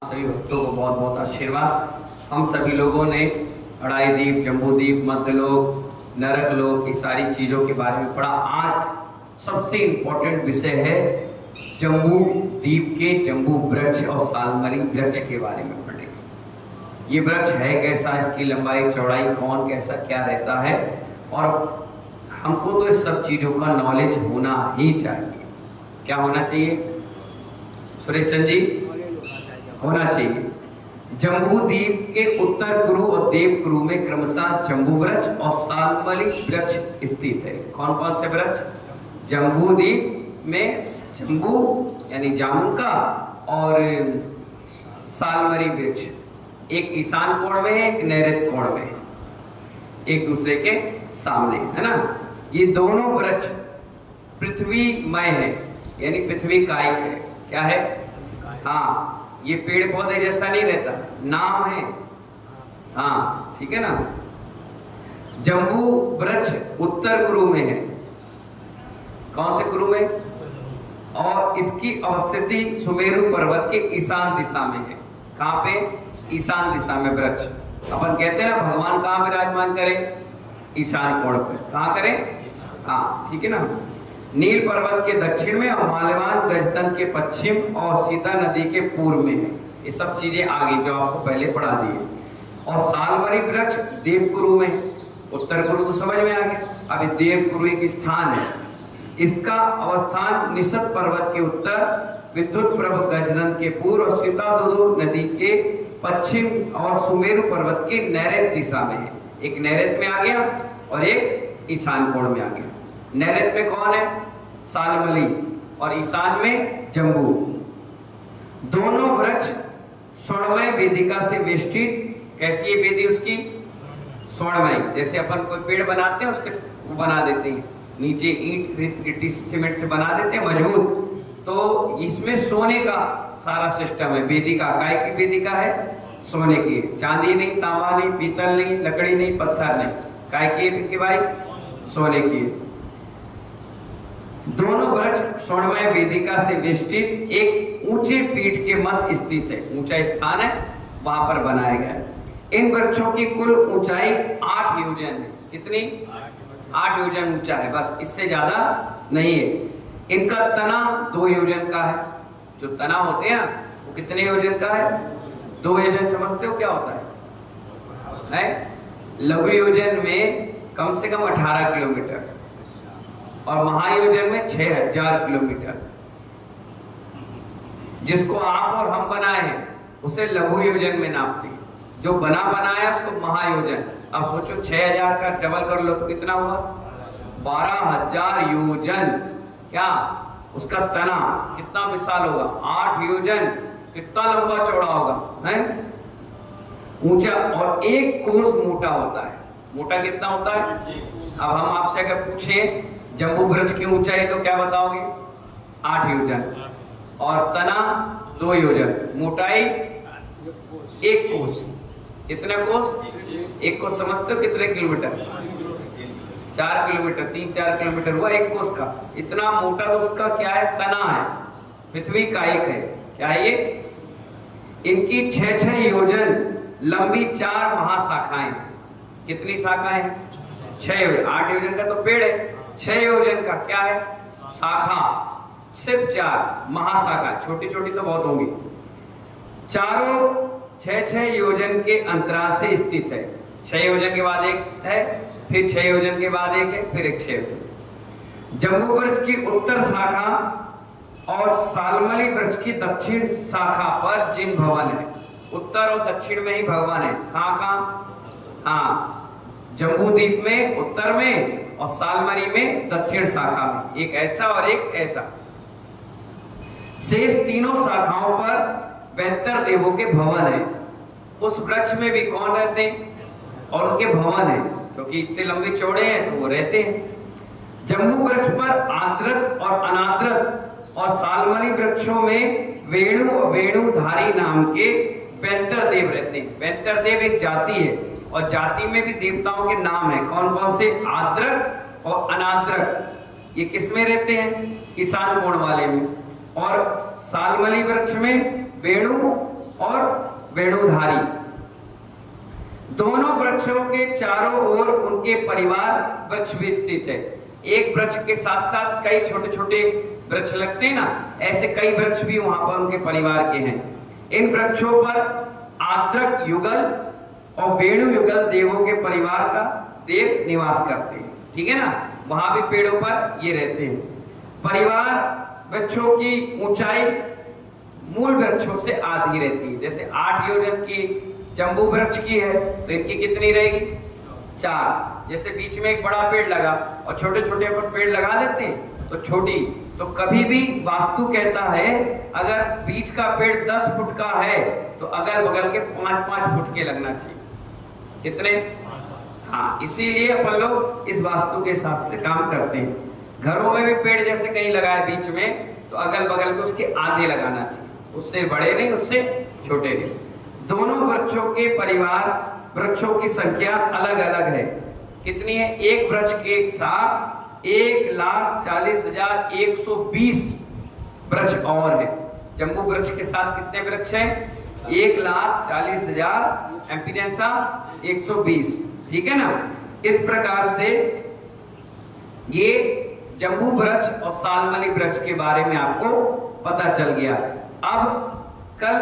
सभी भक्तों को बहुत बहुत आशीर्वाद। हम सभी लोगों ने अढ़ाई दीप, जम्बूदीप, मध्यलोक, नरक लोक, इस सारी चीज़ों के बारे में पढ़ा। आज सबसे इम्पोर्टेंट विषय है जम्बू द्वीप के जम्बू वृक्ष और सालमरी वृक्ष के बारे में पढ़ेंगे। ये वृक्ष है कैसा, इसकी लंबाई चौड़ाई, कौन कैसा क्या रहता है, और हमको तो इस सब चीज़ों का नॉलेज होना ही चाहिए। क्या होना चाहिए सुरेश चंद जी? होना चाहिए। जम्बू द्वीप के उत्तर कुरु और देवकुरु में क्रमशः जम्बू वृक्ष और सालमली वृक्ष स्थित है। कौन कौन से वृक्ष? जम्बू द्वीप में जम्बू यानी जामुन का और सालमरी वृक्ष एक ईशान कोण में है, एक नैऋत्य कोण में है, एक दूसरे के सामने है ना। ये दोनों वृक्ष पृथ्वीमय है, यानी पृथ्वी कायिक है। क्या है? हाँ, ये पेड़ पौधे जैसा नहीं रहता, नाम है। हाँ ठीक है ना। जम्बू वृक्ष उत्तर कुरु में है। कौन से कुरु में? और इसकी अवस्थिति सुमेरु पर्वत के ईशान दिशा में है। कहाँ पे? ईशान दिशा में वृक्ष। अपन कहते हैं ना भगवान कहाँ विराजमान करें? ईशान कोण पे। कहाँ करें? हाँ ठीक है ना। नील पर्वत के दक्षिण में और माल्यवान गजतन के पश्चिम और सीता नदी के पूर्व में है। ये सब चीजें आगे जो आपको पहले पढ़ा दी। और सालमरी वृक्ष देवकुरु में। उत्तर कुरु तो समझ में आ गया। अभी देवकुरु एक स्थान है। इसका अवस्थान निषद पर्वत के उत्तर, विद्युत प्रभ गजनन के पूर्व और सीता नदी के पश्चिम और सुमेरु पर्वत के नैऋत्य दिशा में है। एक नैऋत्य में आ गया और एक ईशान कोण में आ गया। नैऋत्य में कौन है? सालमली, और ईशान में जम्बू। दोनों वृक्ष स्वर्णमय वेदिका से वेष्टित। कैसी है वेदी उसकी? स्वर्णमय। जैसे अपन कोई पेड़ बनाते हैं उसके वो बना देते हैं, नीचे ईंट गिट्टी सीमेंट से बना देते हैं मजबूत, तो इसमें सोने का सारा सिस्टम है। वेदिका काय की वेदिका है? सोने की। चांदी नहीं, तांबा नहीं, पीतल नहीं, लकड़ी नहीं, पत्थर नहीं। काय की है भाई? सोने की है। दोनों वृक्ष स्वर्णमय वेदिका से वेष्टित एक ऊंचे पीठ के मध्य स्थित है। ऊंचा स्थान है, वहां पर बनाया गया है। इन वृक्षों की कुल ऊंचाई 8 योजन है। कितनी? 8 योजन ऊंचा है, बस इससे ज्यादा नहीं है। इनका तना 2 योजन का है। जो तना होते हैं वो कितने योजन का है? 2 योजन। समझते हो क्या होता है? लघु योजन में कम से कम 18 किलोमीटर और महायोजन में 6000 किलोमीटर। जिसको आप और हम बनाए हैं उसे लघु योजन में नापते हैं, जो बनाया उसको महायोजन। अब सोचो 6000 का डबल कर लो तो कितना हुआ? 12000 योजन। क्या उसका तना कितना विशाल होगा? 8 योजन। कितना लंबा चौड़ा होगा है? ऊंचा। और एक कोस मोटा होता है। मोटा कितना होता है? अब हम आपसे अगर पूछे जम्बू वृक्ष की ऊंचाई तो क्या बताओगे? 8 योजन। और तना 2 योजन, मोटाई 1 कोस। कितने कोस? 1 कोस समझते हो कितने किलोमीटर? 4 किलोमीटर। 3-4 किलोमीटर हुआ 1 कोस का। इतना मोटा उसका क्या है? तना है। पृथ्वी कायिक है। क्या है ये? इनकी 6-6 योजन लंबी 4 महाशाखाएं। कितनी शाखाएं? 6। 8 योजन का तो पेड़ है, 6 योजन का क्या है? शाखा। सिर्फ 4 महाशाखा, छोटी छोटी तो बहुत होंगी। चारों 6-6 योजन के अंतराल से स्थित है। 6 योजन के बाद एक है, फिर 6 योजन के बाद एक है, फिर एक 6 योजन। जम्बू वृक्ष की उत्तर शाखा और सालमली वृक्ष की दक्षिण शाखा पर जिन भवन है। उत्तर और दक्षिण में ही भगवान है। कहाँ कहाँ? हाँ, जम्बू द्वीप में उत्तर में और सालमरी में दक्षिण शाखा में। एक ऐसा और एक ऐसा। शेष तीनों शाखाओं पर 72 देवों के भवन है। उस वृक्ष में भी कौन रहते हैं? और उनके भवन है, क्योंकि इतने लंबे चौड़े हैं तो वो रहते हैं। जम्बू वृक्ष पर आद्रत और अनाद्रत और सालमरी वृक्षों में वेणु और वेणुधारी नाम के 72 देव रहते हैं। 72 देव एक जाति है, और जाति में भी देवताओं के नाम है। कौन कौन से? आद्रक और अनाद्रक। ये किस में रहते हैं? ईशान कोण वाले में। और सालमली वृक्ष में वेणु और वेणुधारी। दोनों वृक्षों के चारों ओर उनके परिवार वृक्ष भी स्थित है। एक वृक्ष के साथ साथ कई छोटे छोटे वृक्ष लगते हैं ना, ऐसे कई वृक्ष भी वहां पर उनके परिवार के हैं। इन वृक्षों पर आद्रक युगल और वेणु युगल देवों के परिवार का देव निवास करते हैं। ठीक है ना, वहां भी पेड़ों पर ये रहते हैं। परिवार वृक्षों की ऊंचाई मूल वृक्षों से आधी रहती है। जैसे 8 योजन की जम्बू वृक्ष की है तो इनकी कितनी रहेगी? 4। जैसे बीच में एक बड़ा पेड़ लगा और छोटे छोटे पर पेड़ लगा देते हैं तो छोटी। तो कभी भी वास्तु कहता है अगर बीच का पेड़ 10 फुट का है तो अगल बगल के 5-5 फुट के लगना चाहिए। कितने? हाँ, इसीलिए अपन लोग इस वास्तु के हिसाब से काम करते हैं। घरों में भी पेड़ जैसे कहीं लगाए बीच में तो अगल बगल को उसके आधे लगाना चाहिए, उससे बड़े नहीं, उससे छोटे नहीं। दोनों वृक्षों के परिवार वृक्षों की संख्या अलग अलग है। कितनी है? एक वृक्ष के साथ 1,40,120 वृक्ष और है। जम्बू वृक्ष के साथ कितने वृक्ष हैं? 1,40,000 एम्पिडेंसा 120। ठीक है ना। इस प्रकार से ये जम्बू वृक्ष और सालमली वृक्ष के बारे में आपको पता चल गया। अब कल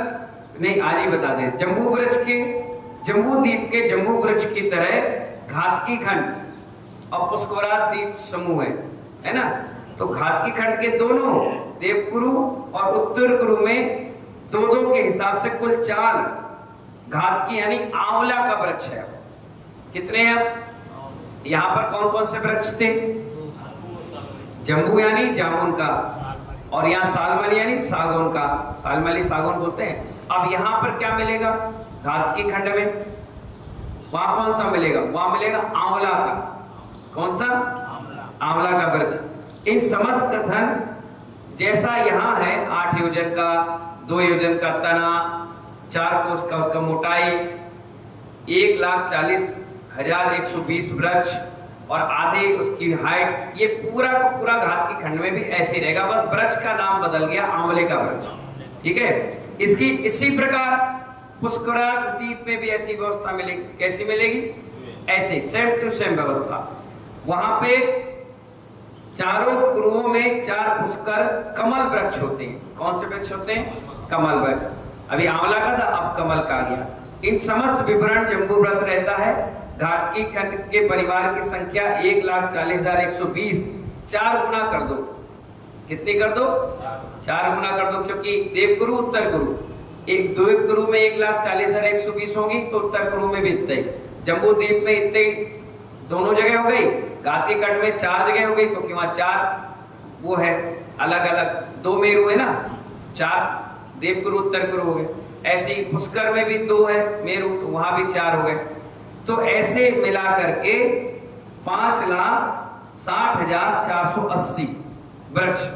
नहीं, आज ही बता दें। जम्बू वृक्ष के जम्बू द्वीप के जम्बू वृक्ष की तरह घातकी खंड और पुष्कराज द्वीप समूह है ना। तो घातकी खंड के दोनों देवकुरु और उत्तर कुरु में 2-2 के हिसाब से कुल 4 घातकी यानी आंवला का वृक्ष है। कितने हैं? अब यहाँ पर कौन कौन से वृक्ष थे? जम्बू यानी जामुन का, और यहाँ सालमली यानी सागौन का। सालमली सागौन बोलते हैं। अब यहाँ पर क्या मिलेगा? घातकी खंड में वहां कौन सा मिलेगा? वहां मिलेगा आंवला का। कौन सा? आंवला का वृक्ष। इन समस्त कथन जैसा यहाँ है 8 योजन का, 2 योजन का तना, 4 कोस का उसका मोटाई, 1,40,120 वृक्ष और आधे उसकी हाइट, ये पूरा का पूरा घातकी खंड में भी ऐसे ही रहेगा। बस वृक्ष का नाम बदल गया, आंवले का वृक्ष। ठीक है। इसकी इसी प्रकार पुष्कराज द्वीप में भी ऐसी व्यवस्था मिलेगी। कैसी मिलेगी? ऐसे सेम टू सेम व्यवस्था। वहां पे चारों कुरुओं में 4 पुष्कर कमल वृक्ष होते हैं। कौन से वृक्ष होते हैं? कमल वृक्ष। अभी आंवला का था, अब कमल का आ गया। इन समस्त विवरण जम्बू वृक्ष रहता है। घाटकी खंड के परिवार की संख्या 1,40,120। 4 गुना कर दो। कितनी कर दो? 4 गुना कर दो, क्योंकि देवगुरु उत्तर गुरु, एक देवगुरु में 1,40,120 होगी तो उत्तर गुरु में भी इतने ही। जम्बू द्वीप में इतने दोनों जगह हो गई। घाटकी खंड में 4 जगह हो गई क्योंकि वहां 4 वो है अलग अलग 2 मेरु है ना, 4 देवगुरु उत्तर गुरु हो गए। ऐसे ही पुष्कर में भी 2 है मेरु, तो वहां भी 4 हो गए। तो ऐसे मिला करके 5,60,480 वृक्ष,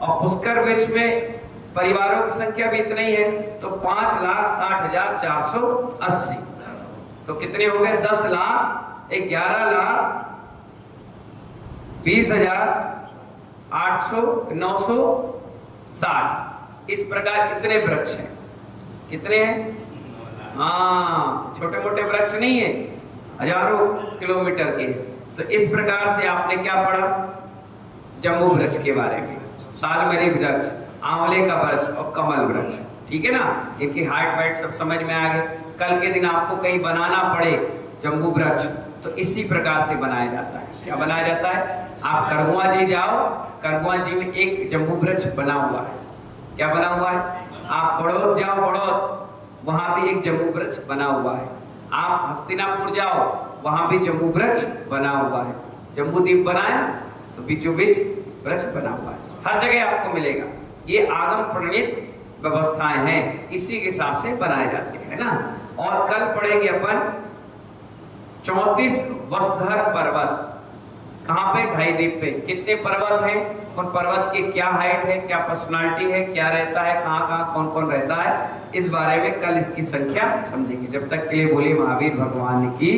और पुष्कर वृक्ष में परिवारों की संख्या भी इतनी ही है तो 5,60,480। तो कितने हो गए? 10,11,20,800,960। इस प्रकार कितने वृक्ष हैं? कितने हैं? हाँ, छोटे मोटे वृक्ष नहीं है, हजारों किलोमीटर के। तो इस प्रकार से आपने क्या पढ़ा? जम्बू वृक्ष के बारे में, सालमली वृक्ष, आंवले का वृक्ष और कमल वृक्ष। ठीक है ना। इनकी हाइट वाइट सब समझ में आ गए। कल के दिन आपको कहीं बनाना पड़े जम्बू वृक्ष तो इसी प्रकार से बनाया जाता है। क्या बनाया जाता है? आप करगुआ जी जाओ, करगुआ जी में एक जम्बू वृक्ष बना हुआ है। क्या बना हुआ है? आप बड़ौद जाओ, बड़ौद, वहां भी एक जम्बू वृक्ष बना हुआ है। आप हस्तिनापुर जाओ, वहां भी जम्बू वृक्ष बना हुआ है। जम्बू द्वीप बनाया तो बीचों बीच वृक्ष बना हुआ है। हर जगह आपको मिलेगा। ये आगम प्रणीत व्यवस्थाएं हैं, इसी के हिसाब से बनाए जाते हैं ना। और कल पढ़ेंगे अपन 34 वसुधर पर्वत। कहाँ पे? ढाई द्वीप पे। कितने पर्वत हैं? उन पर्वत की क्या हाइट है, क्या पर्सनालिटी है, क्या रहता है, कहाँ कहाँ कौन कौन रहता है, इस बारे में कल इसकी संख्या समझेंगे। जब तक के लिए बोलिए महावीर भगवान की।